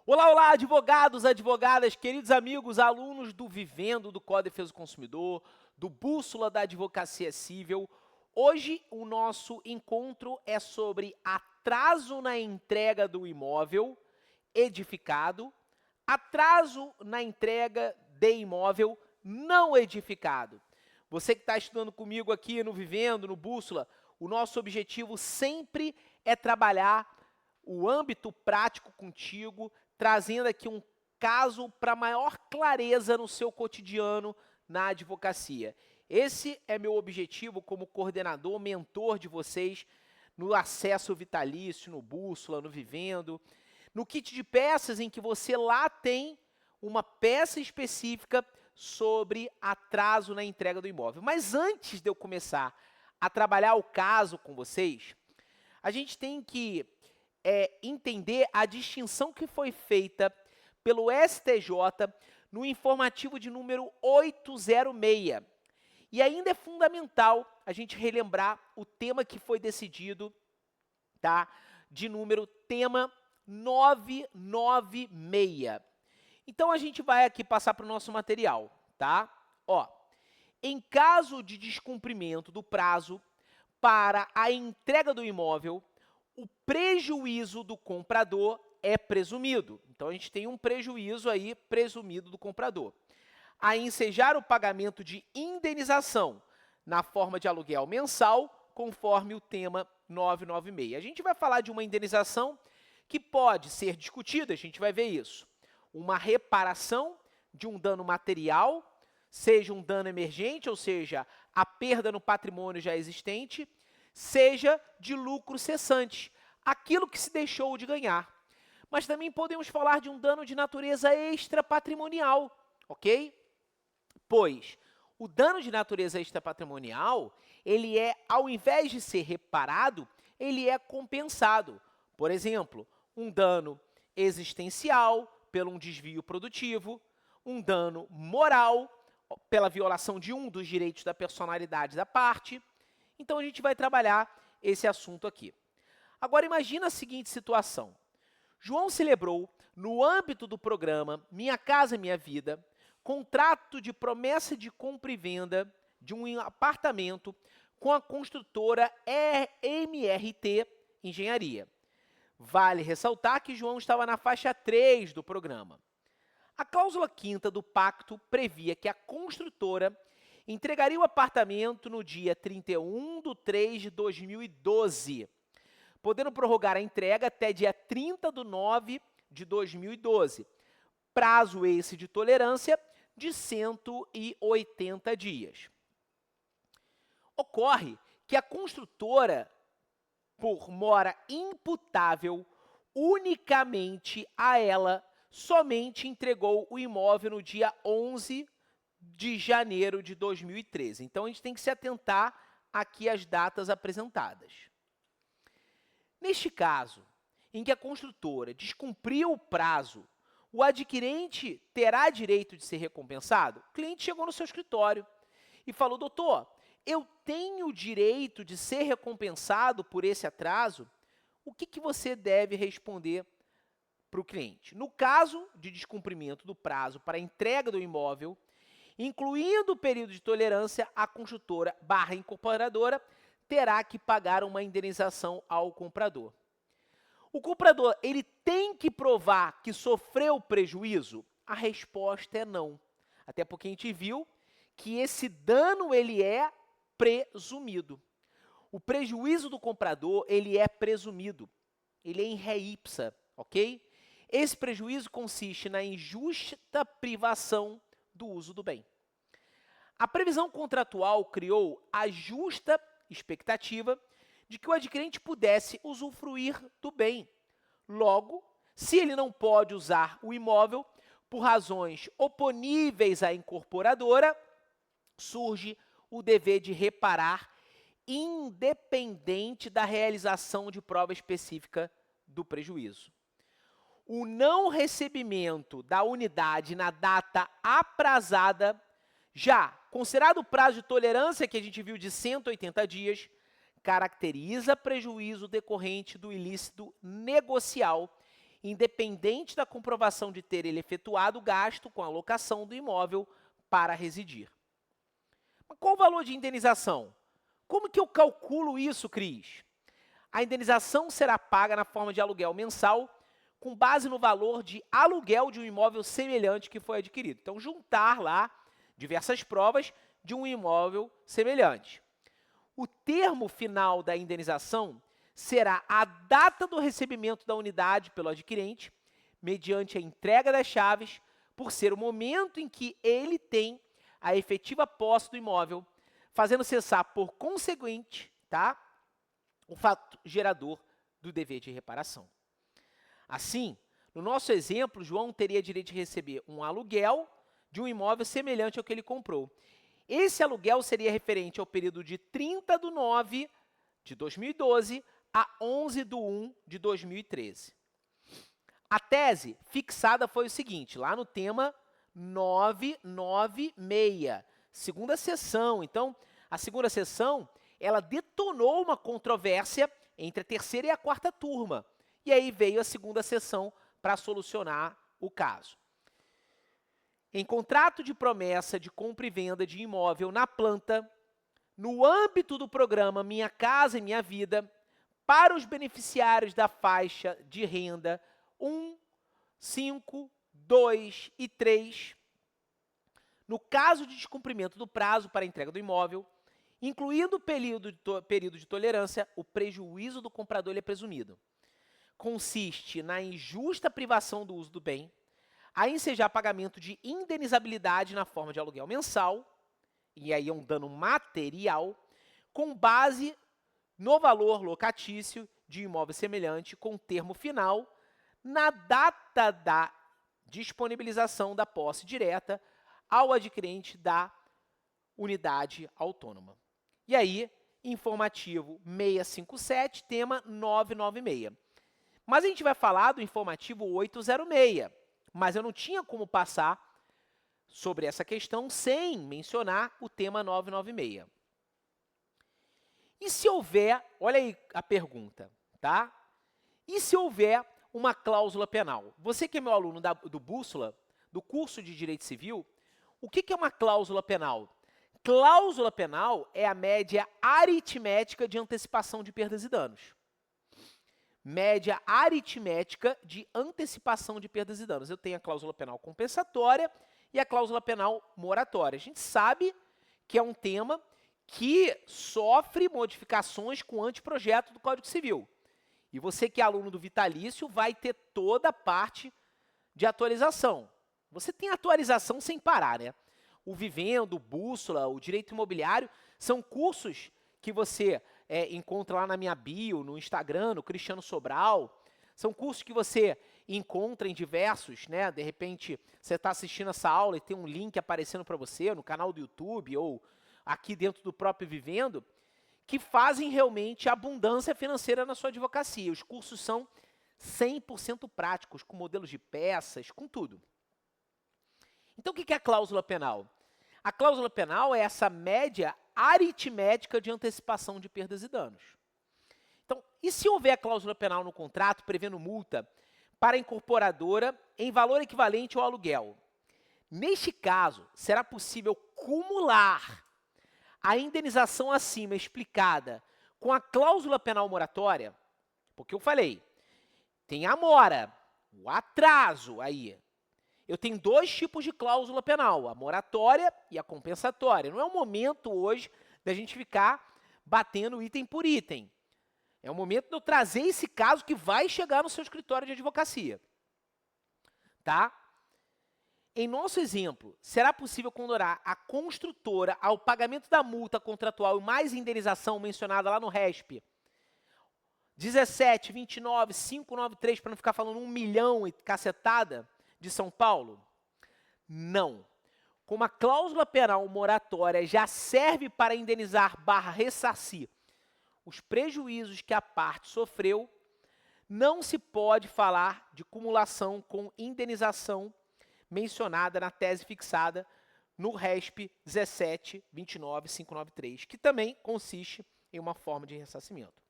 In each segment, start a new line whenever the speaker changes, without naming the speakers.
Olá, olá, advogados, advogadas, queridos amigos, alunos do Vivendo, do Código de Defesa do Consumidor, do Bússola da Advocacia Civil. Hoje o nosso encontro é sobre atraso na entrega do imóvel edificado, atraso na entrega de imóvel não edificado. Você que está estudando comigo aqui no Vivendo, no Bússola, o nosso objetivo sempre é trabalhar o âmbito prático contigo, trazendo aqui um caso para maior clareza no seu cotidiano na advocacia. Esse é meu objetivo como coordenador, mentor de vocês no acesso vitalício, no Bússola, no Vivendo, no kit de peças em que você lá tem uma peça específica sobre atraso na entrega do imóvel. Mas antes de eu começar a trabalhar o caso com vocês, a gente tem que entender a distinção que foi feita pelo STJ no informativo de número 806. E ainda é fundamental a gente relembrar o tema que foi decidido, tá? De número tema 996. Então a gente vai aqui passar para o nosso material, tá? Ó, em caso de descumprimento do prazo para a entrega do imóvel, o prejuízo do comprador é presumido. Então, a gente tem um prejuízo aí presumido do comprador. A ensejar o pagamento de indenização na forma de aluguel mensal, conforme o tema 996. A gente vai falar de uma indenização que pode ser discutida, a gente vai ver isso. Uma reparação de um dano material, seja um dano emergente, ou seja, a perda no patrimônio já existente, seja de lucro cessante, aquilo que se deixou de ganhar. Mas também podemos falar de um dano de natureza extrapatrimonial, ok? Pois o dano de natureza extrapatrimonial, ele ao invés de ser reparado, ele é compensado. Por exemplo, um dano existencial pelo um desvio produtivo, um dano moral pela violação de um dos direitos da personalidade da parte. Então, a gente vai trabalhar esse assunto aqui. Agora, imagina a seguinte situação. João celebrou, no âmbito do programa Minha Casa Minha Vida, contrato de promessa de compra e venda de um apartamento com a construtora MRT Engenharia. Vale ressaltar que João estava na faixa 3 do programa. A cláusula 5ª do pacto previa que a construtora entregaria o apartamento no dia 31/3/2012, podendo prorrogar a entrega até dia 30/9/2012, prazo esse de tolerância de 180 dias. Ocorre que a construtora, por mora imputável unicamente a ela, somente entregou o imóvel no dia 11 de janeiro de 2013. Então, a gente tem que se atentar aqui às datas apresentadas. Neste caso, em que a construtora descumpriu o prazo, o adquirente terá direito de ser recompensado? O cliente chegou no seu escritório e falou, doutor, eu tenho direito de ser recompensado por esse atraso? O que você deve responder para o cliente? No caso de descumprimento do prazo para a entrega do imóvel, incluindo o período de tolerância, a construtora / incorporadora terá que pagar uma indenização ao comprador. O comprador, ele tem que provar que sofreu prejuízo? A resposta é não. Até porque a gente viu que esse dano, ele é presumido. O prejuízo do comprador, ele é presumido. Ele é in re ipsa, ok? Esse prejuízo consiste na injusta privação do uso do bem. A previsão contratual criou a justa expectativa de que o adquirente pudesse usufruir do bem. Logo, se ele não pode usar o imóvel por razões oponíveis à incorporadora, surge o dever de reparar, independente da realização de prova específica do prejuízo. O não recebimento da unidade na data aprazada, já considerado o prazo de tolerância que a gente viu de 180 dias, caracteriza prejuízo decorrente do ilícito negocial independente da comprovação de ter ele efetuado o gasto com a locação do imóvel para residir. Mas qual o valor de indenização? Como que eu calculo isso, Cris? A indenização será paga na forma de aluguel mensal, com base no valor de aluguel de um imóvel semelhante que foi adquirido. Então, juntar lá diversas provas de um imóvel semelhante. O termo final da indenização será a data do recebimento da unidade pelo adquirente, mediante a entrega das chaves, por ser o momento em que ele tem a efetiva posse do imóvel, fazendo cessar, por conseguinte, tá, o fato gerador do dever de reparação. Assim, no nosso exemplo, João teria direito de receber um aluguel de um imóvel semelhante ao que ele comprou. Esse aluguel seria referente ao período de 30/9 de 2012 a 11/1 de 2013. A tese fixada foi o seguinte, lá no tema 996, segunda sessão. Então, a segunda sessão, ela detonou uma controvérsia entre a terceira e a quarta turma. E aí veio a segunda sessão para solucionar o caso. Em contrato de promessa de compra e venda de imóvel na planta, no âmbito do programa Minha Casa e Minha Vida, para os beneficiários da faixa de renda 1, 5, 2 e 3, no caso de descumprimento do prazo para a entrega do imóvel, incluindo o período de tolerância, o prejuízo do comprador ele é presumido. Consiste na injusta privação do uso do bem, a ensejar pagamento de indenizabilidade na forma de aluguel mensal, e aí é um dano material, com base no valor locatício de imóvel semelhante, com termo final, na data da disponibilização da posse direta ao adquirente da unidade autônoma. E aí, informativo 657, tema 996. Mas a gente vai falar do informativo 806, mas eu não tinha como passar sobre essa questão sem mencionar o tema 996. E se houver, olha aí a pergunta, tá? E se houver uma cláusula penal? Você que é meu aluno do Bússola, do curso de Direito Civil, o que é uma cláusula penal? Cláusula penal é a média aritmética de antecipação de perdas e danos. Média aritmética de antecipação de perdas e danos. Eu tenho a cláusula penal compensatória e a cláusula penal moratória. A gente sabe que é um tema que sofre modificações com o anteprojeto do Código Civil. E você que é aluno do vitalício vai ter toda a parte de atualização. Você tem atualização sem parar, né? O Vivendo, o Bússola, o Direito Imobiliário, são cursos que você encontra lá na minha bio, no Instagram, no Cristiano Sobral. São cursos que você encontra em diversos, né? De repente, você está assistindo essa aula e tem um link aparecendo para você no canal do YouTube ou aqui dentro do próprio Vivendo, que fazem realmente abundância financeira na sua advocacia. Os cursos são 100% práticos, com modelos de peças, com tudo. Então, o que é a cláusula penal? A cláusula penal é essa média aritmética de antecipação de perdas e danos. Então, e se houver a cláusula penal no contrato prevendo multa para a incorporadora em valor equivalente ao aluguel? Neste caso, será possível cumular a indenização acima explicada com a cláusula penal moratória? Porque eu falei, tem a mora, o atraso aí. Eu tenho dois tipos de cláusula penal, a moratória e a compensatória. Não é o momento hoje da gente ficar batendo item por item. É o momento de eu trazer esse caso que vai chegar no seu escritório de advocacia. Tá? Em nosso exemplo, será possível condenar a construtora ao pagamento da multa contratual e mais indenização mencionada lá no RESP 17.29.593, para não ficar falando 1 milhão e cacetada, de São Paulo? Não. Como a cláusula penal moratória já serve para indenizar / ressarcir os prejuízos que a parte sofreu, não se pode falar de cumulação com indenização mencionada na tese fixada no RESP 17.29.593, que também consiste em uma forma de ressarcimento.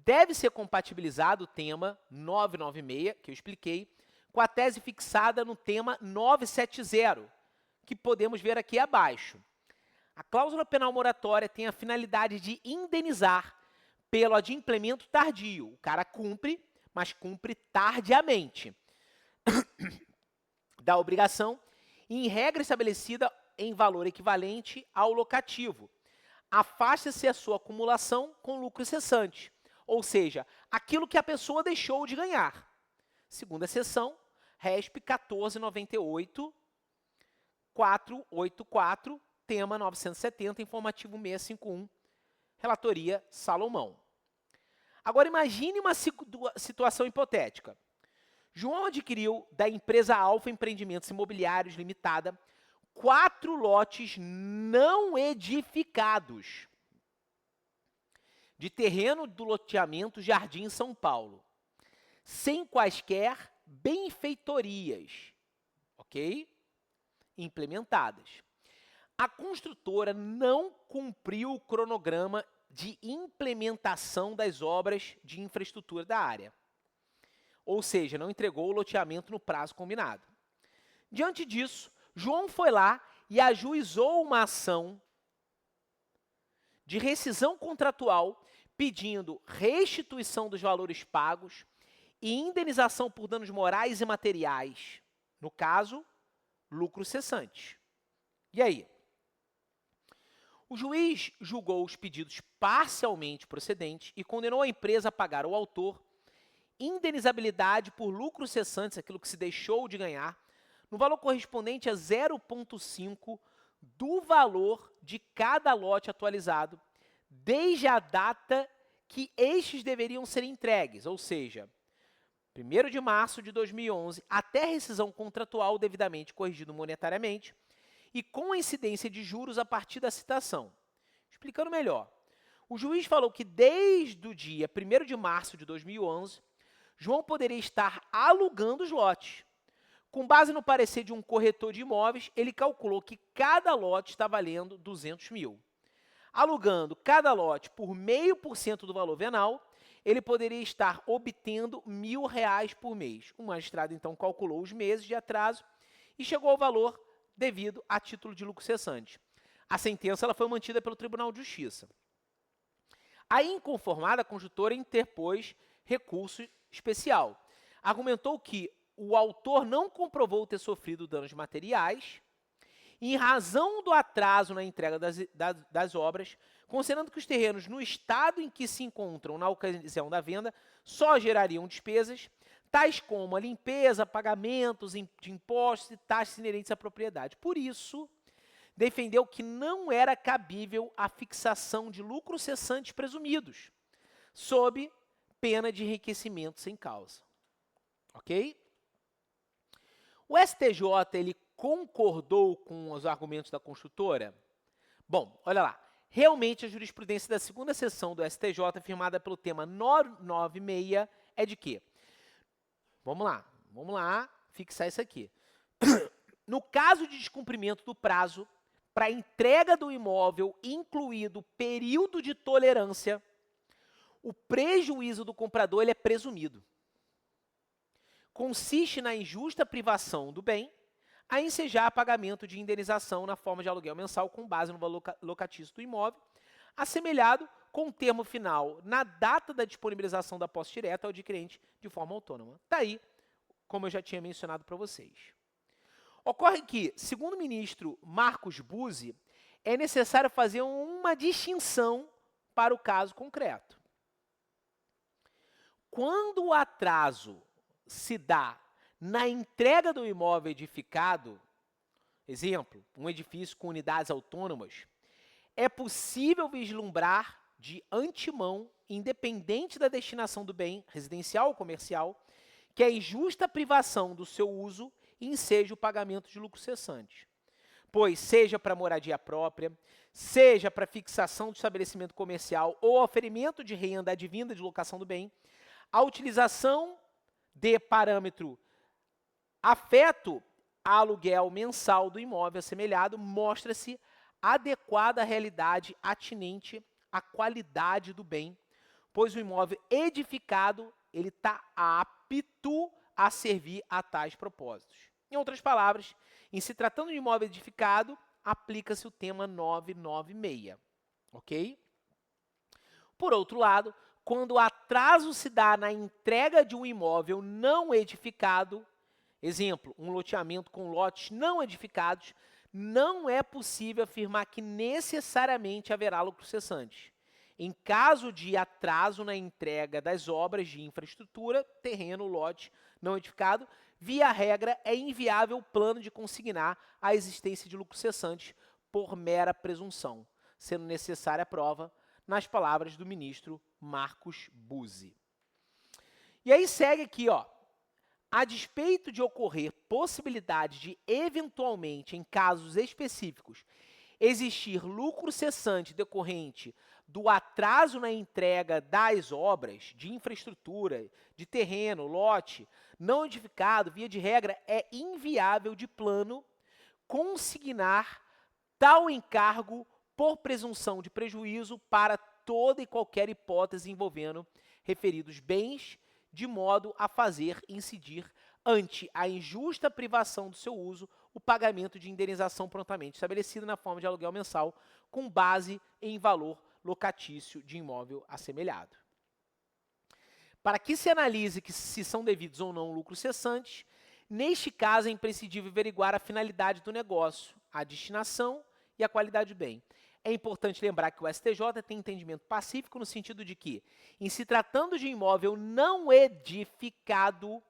deve ser compatibilizado o tema 996, que eu expliquei, com a tese fixada no tema 970, que podemos ver aqui abaixo. A cláusula penal moratória tem a finalidade de indenizar pelo adimplemento tardio. O cara cumpre, mas cumpre tardiamente da obrigação e em regra estabelecida em valor equivalente ao locativo. Afasta-se a sua acumulação com lucro cessante, ou seja, aquilo que a pessoa deixou de ganhar. Segunda seção, RESP 1498, 484, tema 970, informativo 651, relatoria Salomão. Agora imagine uma situação hipotética. João adquiriu da empresa Alfa Empreendimentos Imobiliários Limitada 4 lotes não edificados de terreno do loteamento Jardim São Paulo, sem quaisquer benfeitorias, ok? Implementadas. A construtora não cumpriu o cronograma de implementação das obras de infraestrutura da área, ou seja, não entregou o loteamento no prazo combinado. Diante disso, João foi lá e ajuizou uma ação de rescisão contratual pedindo restituição dos valores pagos e indenização por danos morais e materiais, no caso, lucro cessante. E aí? O juiz julgou os pedidos parcialmente procedentes e condenou a empresa a pagar ao autor indenizabilidade por lucros cessantes, aquilo que se deixou de ganhar, no valor correspondente a 0,5 do valor de cada lote atualizado, desde a data que estes deveriam ser entregues, ou seja, 1º de março de 2011, até a rescisão contratual devidamente corrigido monetariamente e com a incidência de juros a partir da citação. Explicando melhor, o juiz falou que desde o dia 1º de março de 2011, João poderia estar alugando os lotes. Com base no parecer de um corretor de imóveis, ele calculou que cada lote está valendo 200 mil. Alugando cada lote por 0,5% do valor venal, ele poderia estar obtendo R$1.000 por mês. O magistrado, então, calculou os meses de atraso e chegou ao valor devido a título de lucro cessante. A sentença ela foi mantida pelo Tribunal de Justiça. A inconformada, a construtora interpôs recurso especial. Argumentou que o autor não comprovou ter sofrido danos materiais e, em razão do atraso na entrega das obras, considerando que os terrenos, no estado em que se encontram na ocasião da venda, só gerariam despesas, tais como a limpeza, pagamentos de impostos e taxas inerentes à propriedade. Por isso, defendeu que não era cabível a fixação de lucros cessantes presumidos, sob pena de enriquecimento sem causa. Ok? O STJ, ele concordou com os argumentos da construtora? Bom, olha lá. Realmente, a jurisprudência da segunda seção do STJ, firmada pelo tema 996, é de quê? Vamos lá, fixar isso aqui. No caso de descumprimento do prazo para a entrega do imóvel, incluído período de tolerância, o prejuízo do comprador ele é presumido. Consiste na injusta privação do bem a ensejar pagamento de indenização na forma de aluguel mensal com base no valor locatício do imóvel, assemelhado com o termo final na data da disponibilização da posse direta ao adquirente de forma autônoma. Está aí, como eu já tinha mencionado para vocês. Ocorre que, segundo o ministro Marcos Buzzi, é necessário fazer uma distinção para o caso concreto. Quando o atraso se dá na entrega do imóvel edificado, exemplo, um edifício com unidades autônomas, é possível vislumbrar de antemão, independente da destinação do bem, residencial ou comercial, que a injusta privação do seu uso enseja o pagamento de lucro cessante. Pois, seja para moradia própria, seja para fixação do estabelecimento comercial ou oferimento de renda advinda de locação do bem, a utilização de parâmetro afeto a aluguel mensal do imóvel assemelhado mostra-se adequada à realidade atinente à qualidade do bem, pois o imóvel edificado ele está apto a servir a tais propósitos. Em outras palavras, em se tratando de imóvel edificado, aplica-se o tema 996, ok? Por outro lado, quando o atraso se dá na entrega de um imóvel não edificado, exemplo, um loteamento com lotes não edificados, não é possível afirmar que necessariamente haverá lucro cessante. Em caso de atraso na entrega das obras de infraestrutura, terreno, lote não edificado, via regra, é inviável o plano de consignar a existência de lucro cessante por mera presunção, sendo necessária a prova, nas palavras do ministro Marcos Buzzi. E aí segue aqui, ó. A despeito de ocorrer possibilidade de, eventualmente, em casos específicos, existir lucro cessante decorrente do atraso na entrega das obras de infraestrutura, de terreno, lote, não edificado, via de regra, é inviável de plano consignar tal encargo por presunção de prejuízo para toda e qualquer hipótese envolvendo referidos bens, de modo a fazer incidir ante a injusta privação do seu uso o pagamento de indenização prontamente estabelecida na forma de aluguel mensal com base em valor locatício de imóvel assemelhado. Para que se analise que se são devidos ou não lucros cessantes, neste caso é imprescindível averiguar a finalidade do negócio, a destinação e a qualidade do bem. É importante lembrar que o STJ tem entendimento pacífico no sentido de que, em se tratando de imóvel não edificado,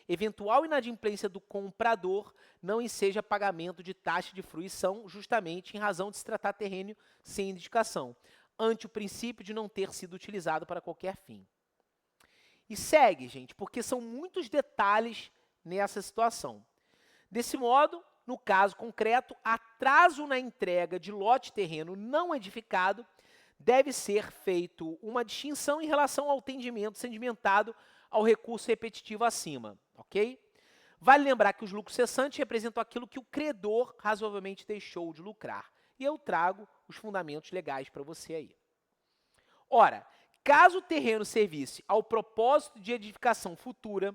eventual inadimplência do comprador não enseja pagamento de taxa de fruição, justamente em razão de se tratar terreno sem indicação, ante o princípio de não ter sido utilizado para qualquer fim. E segue, gente, porque são muitos detalhes nessa situação. Desse modo, no caso concreto, atraso na entrega de lote terreno não edificado deve ser feito uma distinção em relação ao entendimento sedimentado ao recurso repetitivo acima, ok? Vale lembrar que os lucros cessantes representam aquilo que o credor razoavelmente deixou de lucrar. E eu trago os fundamentos legais para você aí. Ora, caso o terreno servisse ao propósito de edificação futura,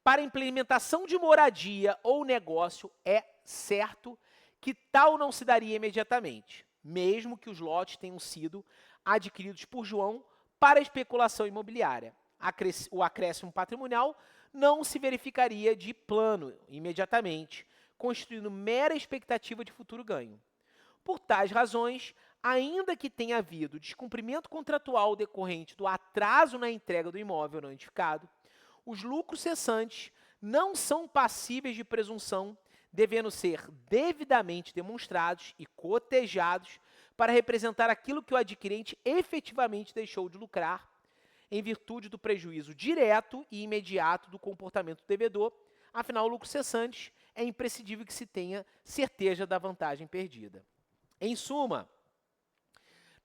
para implementação de moradia ou negócio, é certo que tal não se daria imediatamente, mesmo que os lotes tenham sido adquiridos por João para especulação imobiliária. O acréscimo patrimonial não se verificaria de plano imediatamente, constituindo mera expectativa de futuro ganho. Por tais razões, ainda que tenha havido descumprimento contratual decorrente do atraso na entrega do imóvel não edificado, os lucros cessantes não são passíveis de presunção, devendo ser devidamente demonstrados e cotejados para representar aquilo que o adquirente efetivamente deixou de lucrar, em virtude do prejuízo direto e imediato do comportamento do devedor. Afinal, o lucro cessante é imprescindível que se tenha certeza da vantagem perdida. Em suma,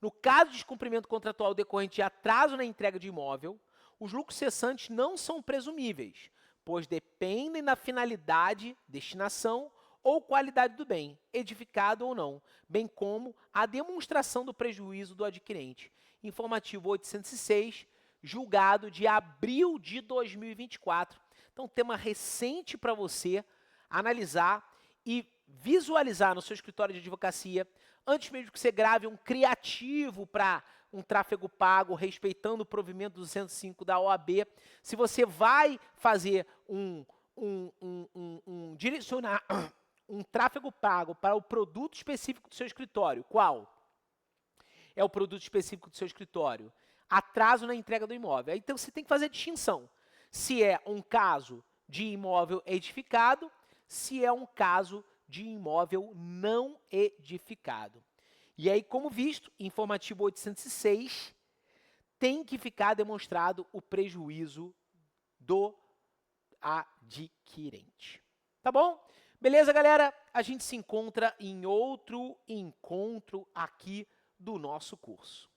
no caso de descumprimento contratual decorrente de atraso na entrega de imóvel, os lucros cessantes não são presumíveis, pois dependem da finalidade, destinação ou qualidade do bem, edificado ou não, bem como a demonstração do prejuízo do adquirente. Informativo 806, julgado de abril de 2024. Então, tema recente para você analisar e visualizar no seu escritório de advocacia, antes mesmo que você grave um criativo para um tráfego pago, respeitando o provimento 205 da OAB. Se você vai fazer direcionar um tráfego pago para o produto específico do seu escritório, qual é o produto específico do seu escritório? Atraso na entrega do imóvel. Então, você tem que fazer a distinção. Se é um caso de imóvel edificado, se é um caso de imóvel não edificado. E aí, como visto, informativo 806, tem que ficar demonstrado o prejuízo do adquirente. Tá bom? Beleza, galera? A gente se encontra em outro encontro aqui do nosso curso.